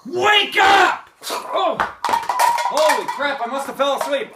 Wake up! Oh, holy crap, I must have fell asleep.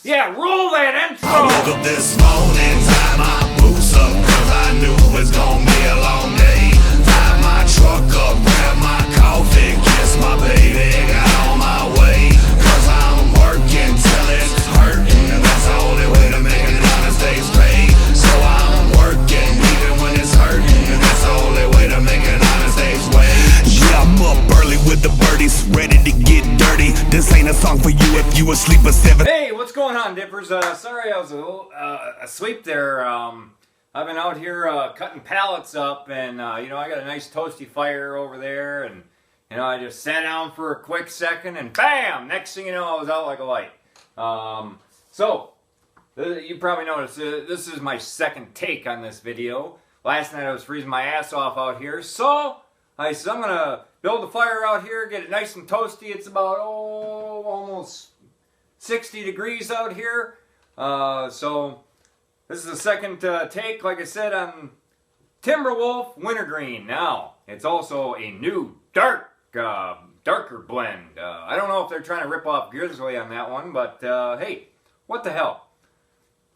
Yeah, roll that intro! I woke up this morning, tied my boots up, cause I knew it was gonna be a long day. Tied my truck up, grabbed my coffee, kissed my baby, got on my way. Cause I'm working till it's hurting, and that's the only way to make an honest day's pay. So I'm working even when it's hurting, and that's the only way to make an honest day's wage. Yeah, I'm up early with the birdies, ready to get dirty. This ain't a song for you if you asleep at 7. Hey, what's going on, Dippers? Sorry I was a little asleep there. I've been out here cutting pallets up, and you know, I got a nice toasty fire over there, and you know, I just sat down for a quick second, and bam! Next thing you know, I was out like a light. So you probably noticed this is my second take on this video. Last night I was freezing my ass off out here, so I said I'm gonna build a fire out here, get it nice and toasty. It's about almost 60 degrees out here. So this is the second take, like I said, on Timberwolf Wintergreen. Now, it's also a new darker blend. I don't know if they're trying to rip off Grizzly on that one, but hey, what the hell.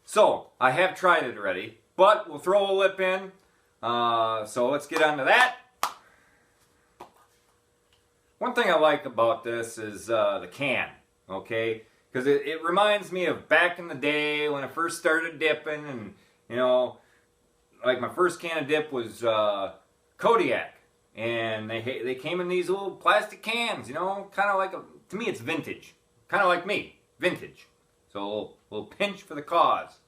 So, I have tried it already, but we'll throw a lip in. So let's get on to that. One thing I like about this is the can, okay? Because it reminds me of back in the day when I first started dipping, and you know, like my first can of dip was Kodiak, and they came in these little plastic cans, you know, kind of like to me it's vintage, kind of like me, vintage. So a little pinch for the cause.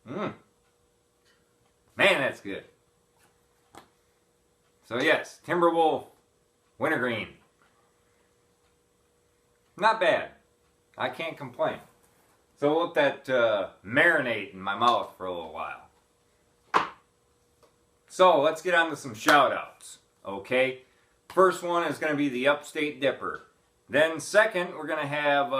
Man, that's good. So yes, Timberwolf Wintergreen. Not bad. I can't complain. So we'll let that marinate in my mouth for a little while. So let's get on to some shout outs. Okay? First one is going to be the Upstate Dipper. Then second, we're going to have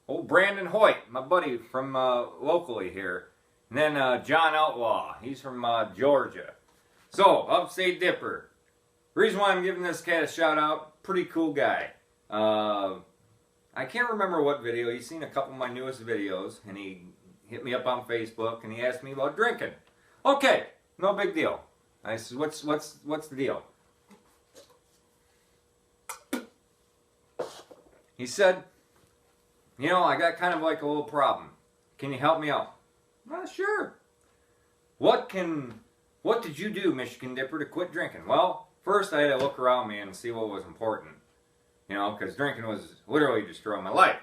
old Brandon Hoyt, my buddy from locally here. And then John Outlaw. He's from Georgia. So, Upstate Dipper. Reason why I'm giving this cat a shout out, pretty cool guy. I can't remember what video. He's seen a couple of my newest videos, and he hit me up on Facebook, and he asked me about drinking. Okay, no big deal. I said, what's the deal? He said, you know, I got kind of like a little problem. Can you help me out? Well, sure. What did you do, Michigan Dipper, to quit drinking? Well, first I had to look around me and see what was important. You know, because drinking was literally destroying my life.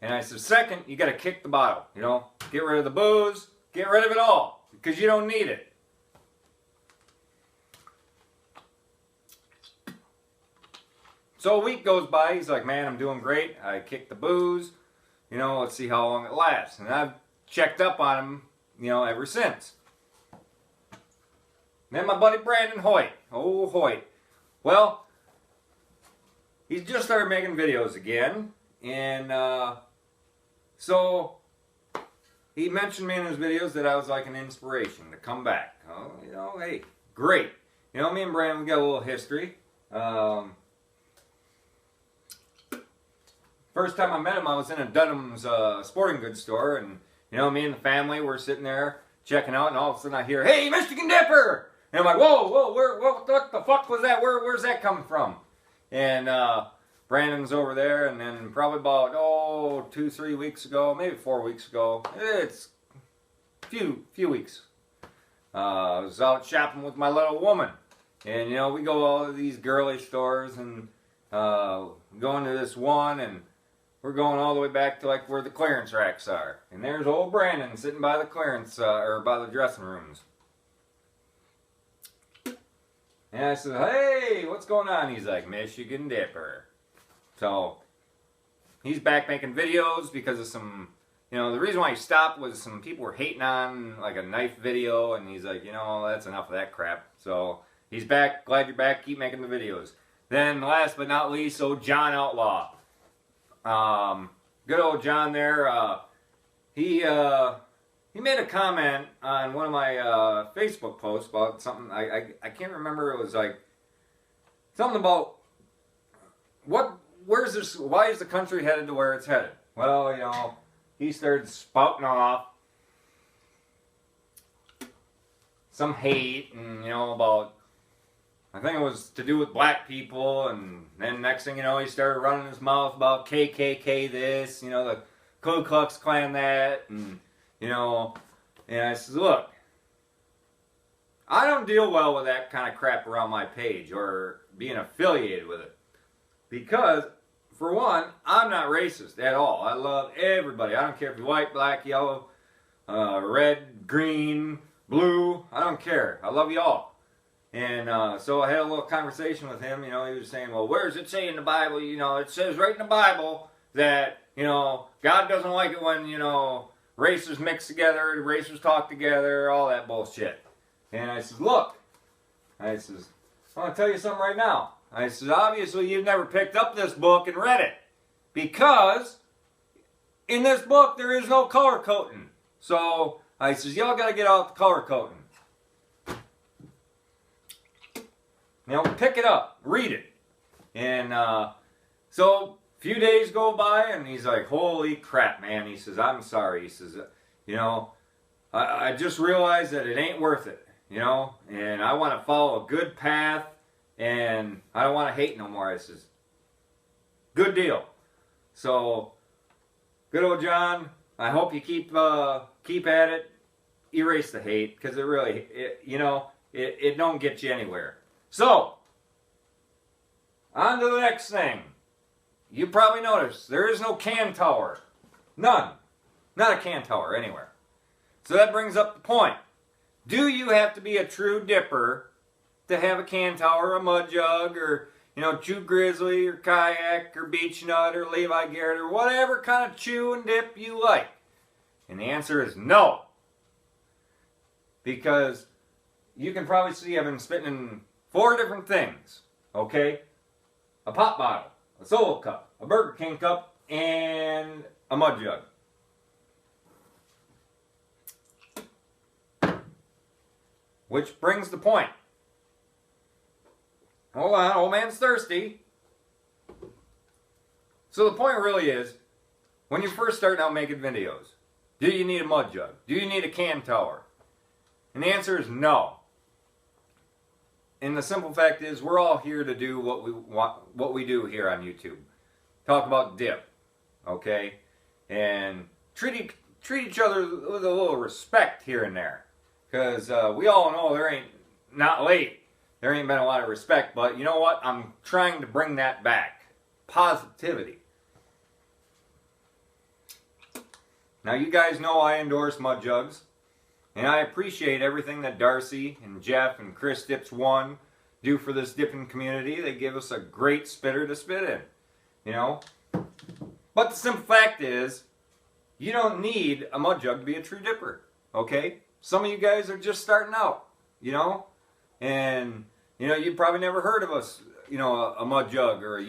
And I said, second, you got to kick the bottle. You know, get rid of the booze, get rid of it all, because you don't need it. So a week goes by, he's like, man, I'm doing great. I kicked the booze. You know, let's see how long it lasts. And I've checked up on him, you know, ever since. Then my buddy Brandon Hoyt. Oh, Hoyt. Well, he's just started making videos again, and so he mentioned me in his videos that I was like an inspiration to come back. Oh, you know, hey, great. You know, me and Brandon, we got a little history. First time I met him, I was in a Dunham's sporting goods store, and you know, me and the family were sitting there checking out, and all of a sudden I hear, "Hey, Michigan Dipper!" And I'm like, "Whoa, what the fuck was that? Where's that coming from?" And Brandon's over there, and then probably about 2-3 weeks ago, maybe 4 weeks ago, it's a few weeks. I was out shopping with my little woman, and you know, we go all of these girly stores, and going to this one, and we're going all the way back to like where the clearance racks are, and there's old Brandon sitting by the clearance or by the dressing rooms. And I said, hey, what's going on? He's like, Michigan Dipper. So, he's back making videos because of some, you know, the reason why he stopped was some people were hating on like a knife video, and he's like, you know, that's enough of that crap. So, he's back, glad you're back, keep making the videos. Then, last but not least, old John Outlaw. Good old John there, he made a comment on one of my Facebook posts about something, I can't remember, it was like something about where's this, why is the country headed to where it's headed? Well, you know, he started spouting off some hate and, you know, about, I think it was to do with black people, and then next thing you know, he started running his mouth about KKK this, you know, the Ku Klux Klan that, and, you know, and I said, look, I don't deal well with that kind of crap around my page or being affiliated with it. Because, for one, I'm not racist at all. I love everybody. I don't care if you're white, black, yellow, red, green, blue. I don't care. I love you all. And so I had a little conversation with him. You know, he was saying, well, where does it say in the Bible? You know, it says right in the Bible that, you know, God doesn't like it when, you know, races mix together, races talk together, all that bullshit. And I says, look, I says, I want to tell you something right now. I says, obviously you've never picked up this book and read it. Because in this book there is no color coding. So I says, y'all got to get out the color coding. Now pick it up, read it. And so a few days go by and he's like, holy crap, man. He says, I'm sorry. He says, you know, I just realized that it ain't worth it, you know, and I want to follow a good path and I don't want to hate no more. I says, good deal. So, good old John, I hope you keep at it. Erase the hate, because it really, you know, it don't get you anywhere. So, on to the next thing. You probably noticed there is no can tower. None. Not a can tower anywhere. So that brings up the point. Do you have to be a true dipper to have a can tower, a mud jug, or, you know, chew grizzly, or kayak, or beach nut, or Levi Garrett, or whatever kind of chew and dip you like? And the answer is no. Because you can probably see I've been spitting in 4 different things. Okay? A pop bottle, a Solo cup, a Burger King cup, and a mud jug. Which brings the point. Hold on, old man's thirsty. So the point really is, when you're first starting out making videos, do you need a mud jug? Do you need a can tower? And the answer is no. And the simple fact is, we're all here to do what we want, what we do here on YouTube. Talk about dip, okay? And treat each other with a little respect here and there. Because we all know there ain't, not late, there ain't been a lot of respect. But you know what? I'm trying to bring that back. Positivity. Now you guys know I endorse mud jugs. And I appreciate everything that Darcy and Jeff and Chris Dips 1 do for this dipping community. They give us a great spitter to spit in. You know? But the simple fact is, you don't need a mud jug to be a true dipper. Okay? Some of you guys are just starting out. You know? And, you know, you've probably never heard of us, you know, a mud jug or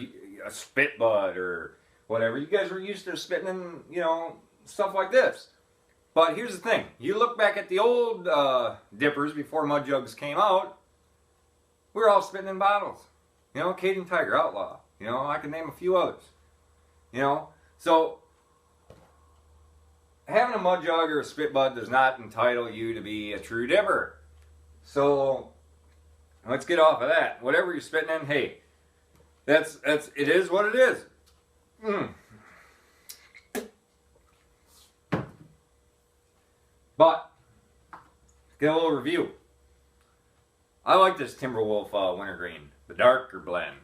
a spit bud or whatever. You guys were used to spitting in, you know, stuff like this. But here's the thing. You look back at the old dippers before mud jugs came out, we were all spitting in bottles. You know, Cajun Tiger, Outlaw. You know, I can name a few others. You know, so having a mud jug or a spit bud does not entitle you to be a true dipper. So let's get off of that. Whatever you're spitting in, hey, it is what it is. But, get a little review. I like this Timberwolf wintergreen, the darker blend.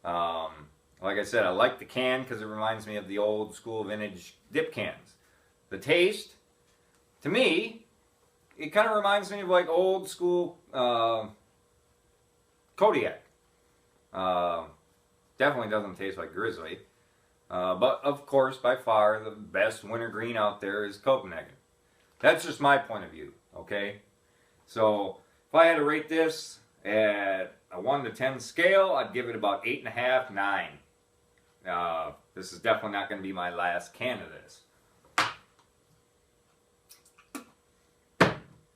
Like I said, I like the can because it reminds me of the old school vintage dip cans. The taste, to me, it kind of reminds me of like old school Kodiak. Definitely doesn't taste like Grizzly. But of course, by far, the best wintergreen out there is Copenhagen. That's just my point of view, okay? So, if I had to rate this at a 1 to 10 scale, I'd give it about 8.5, 9. This is definitely not going to be my last can of this.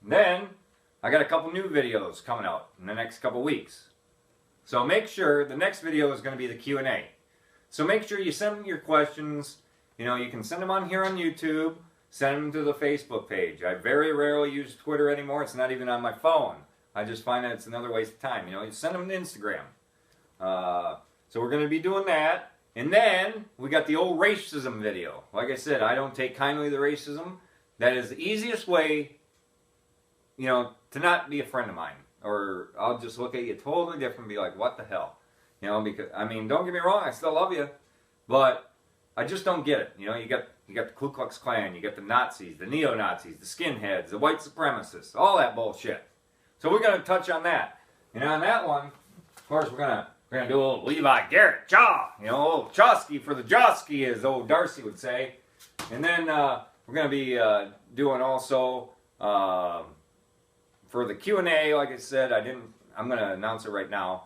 Then, I got a couple new videos coming out in the next couple weeks. So make sure the next video is going to be the Q&A. So make sure you send me your questions. You know, you can send them on here on YouTube. Send them to the Facebook page. I very rarely use Twitter anymore. It's not even on my phone. I just find that it's another waste of time. You know, you send them to Instagram. So we're going to be doing that. And then we got the old racism video. Like I said, I don't take kindly to racism. That is the easiest way, you know, to not be a friend of mine. Or I'll just look at you totally different and be like, what the hell? You know, because, I mean, don't get me wrong, I still love you. But I just don't get it. You know, you got the Ku Klux Klan, you got the Nazis, the neo-Nazis, the skinheads, the white supremacists, all that bullshit. So we're going to touch on that. And on that one, of course, we're gonna do a little Levi Garrett Chaw. You know, a little Chosky for the Josky, as old Darcy would say. And then we're going to be doing also for the Q&A, like I said, I'm going to announce it right now.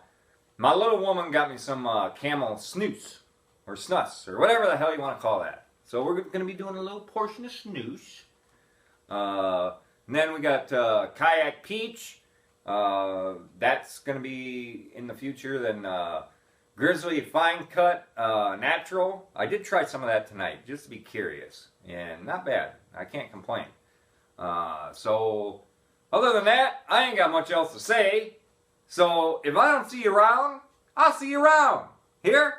My little woman got me some camel snooze. Or snus, or whatever the hell you want to call that. So we're going to be doing a little portion of snooze. And then we got Kayak Peach. That's going to be in the future. Then Grizzly Fine Cut Natural. I did try some of that tonight, just to be curious. And not bad. I can't complain. So, other than that, I ain't got much else to say. So, if I don't see you around, I'll see you around. Here